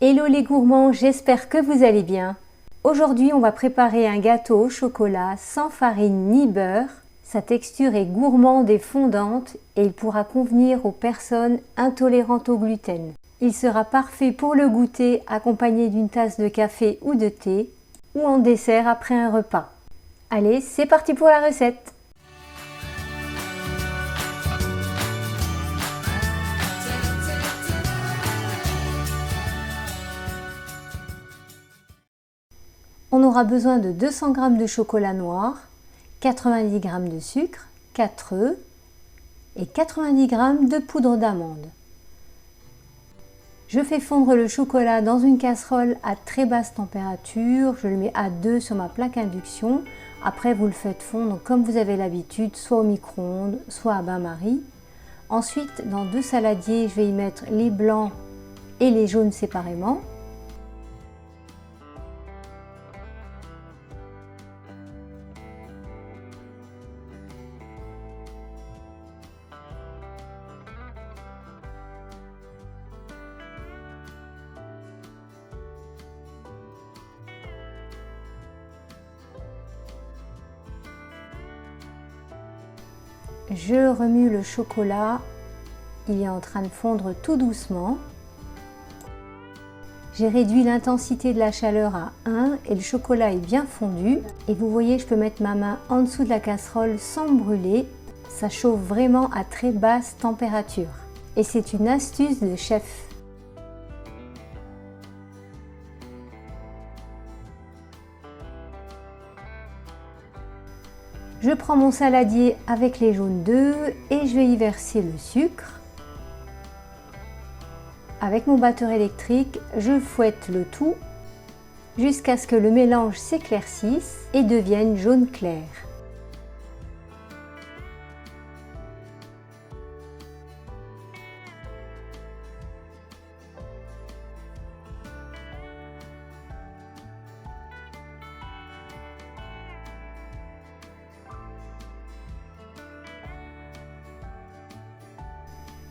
Hello les gourmands, j'espère que vous allez bien. Aujourd'hui, on va préparer un gâteau au chocolat sans farine ni beurre. Sa texture est gourmande et fondante et il pourra convenir aux personnes intolérantes au gluten. Il sera parfait pour le goûter accompagné d'une tasse de café ou de thé ou en dessert après un repas. Allez, c'est parti pour la recette! On aura besoin de 200 g de chocolat noir, 90 g de sucre, 4 œufs et 90 g de poudre d'amande. Je fais fondre le chocolat dans une casserole à très basse température, je le mets à 2 sur ma plaque induction. Après vous le faites fondre comme vous avez l'habitude, soit au micro-ondes, soit à bain-marie. Ensuite dans 2 saladiers, je vais y mettre les blancs et les jaunes séparément. Je remue le chocolat, il est en train de fondre tout doucement. J'ai réduit l'intensité de la chaleur à 1 et le chocolat est bien fondu. Et vous voyez, je peux mettre ma main en dessous de la casserole sans me brûler. Ça chauffe vraiment à très basse température. Et c'est une astuce de chef. Je prends mon saladier avec les jaunes d'œufs et je vais y verser le sucre. Avec mon batteur électrique, je fouette le tout jusqu'à ce que le mélange s'éclaircisse et devienne jaune clair.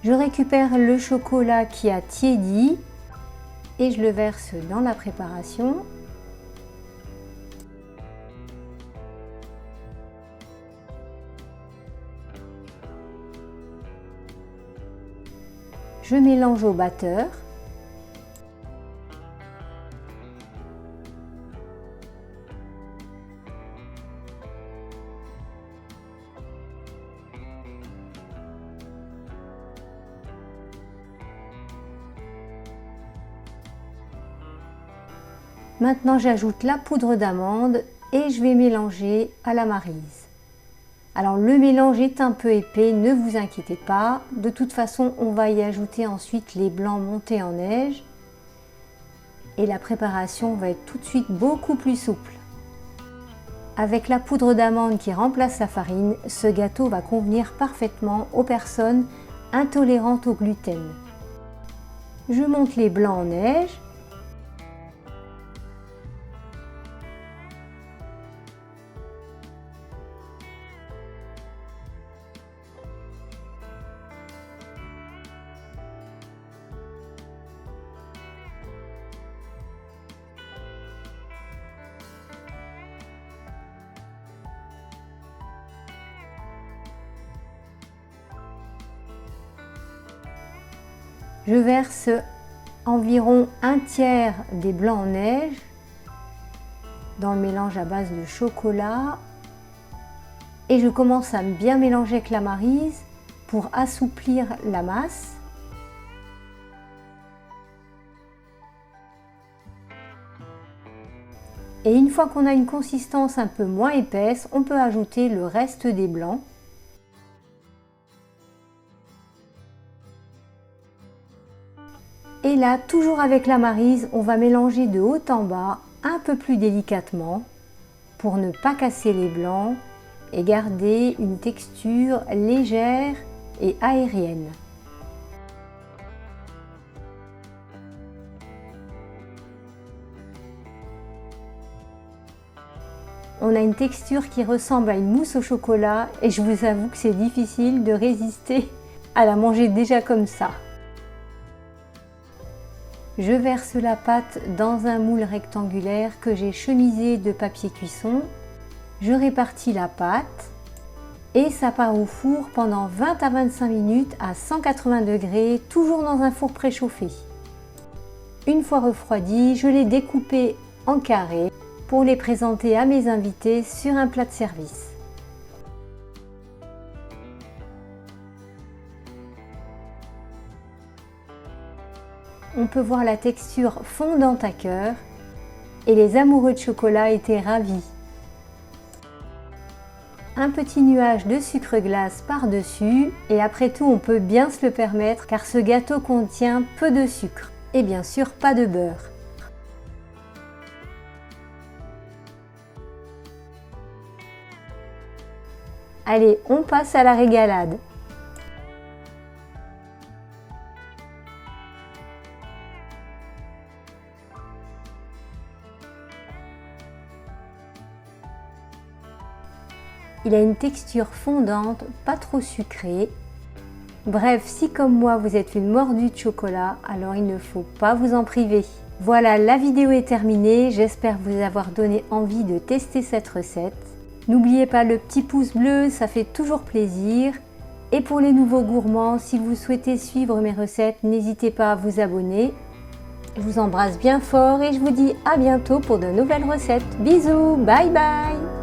Je récupère le chocolat qui a tiédi et je le verse dans la préparation. Je mélange au batteur. Maintenant, j'ajoute la poudre d'amande et je vais mélanger à la maryse. Alors, le mélange est un peu épais, ne vous inquiétez pas. De toute façon, on va y ajouter ensuite les blancs montés en neige. Et la préparation va être tout de suite beaucoup plus souple. Avec la poudre d'amande qui remplace la farine, ce gâteau va convenir parfaitement aux personnes intolérantes au gluten. Je monte les blancs en neige. Je verse environ un tiers des blancs en neige dans le mélange à base de chocolat et je commence à bien mélanger avec la maryse pour assouplir la masse. Et une fois qu'on a une consistance un peu moins épaisse, on peut ajouter le reste des blancs. Et là, toujours avec la maryse, on va mélanger de haut en bas, un peu plus délicatement, pour ne pas casser les blancs et garder une texture légère et aérienne. On a une texture qui ressemble à une mousse au chocolat et je vous avoue que c'est difficile de résister à la manger déjà comme ça. Je verse la pâte dans un moule rectangulaire que j'ai chemisé de papier cuisson. Je répartis la pâte et ça part au four pendant 20 à 25 minutes à 180 degrés, toujours dans un four préchauffé. Une fois refroidi, je les découpais en carrés pour les présenter à mes invités sur un plat de service. On peut voir la texture fondante à cœur et les amoureux de chocolat étaient ravis. Un petit nuage de sucre glace par-dessus et après tout on peut bien se le permettre car ce gâteau contient peu de sucre et bien sûr pas de beurre. Allez, on passe à la régalade. Il a une texture fondante, pas trop sucrée. Bref, si comme moi vous êtes une mordue de chocolat, alors il ne faut pas vous en priver. Voilà, la vidéo est terminée, j'espère vous avoir donné envie de tester cette recette. N'oubliez pas le petit pouce bleu, ça fait toujours plaisir. Et pour les nouveaux gourmands, si vous souhaitez suivre mes recettes, n'hésitez pas à vous abonner. Je vous embrasse bien fort et je vous dis à bientôt pour de nouvelles recettes. Bisous, bye bye!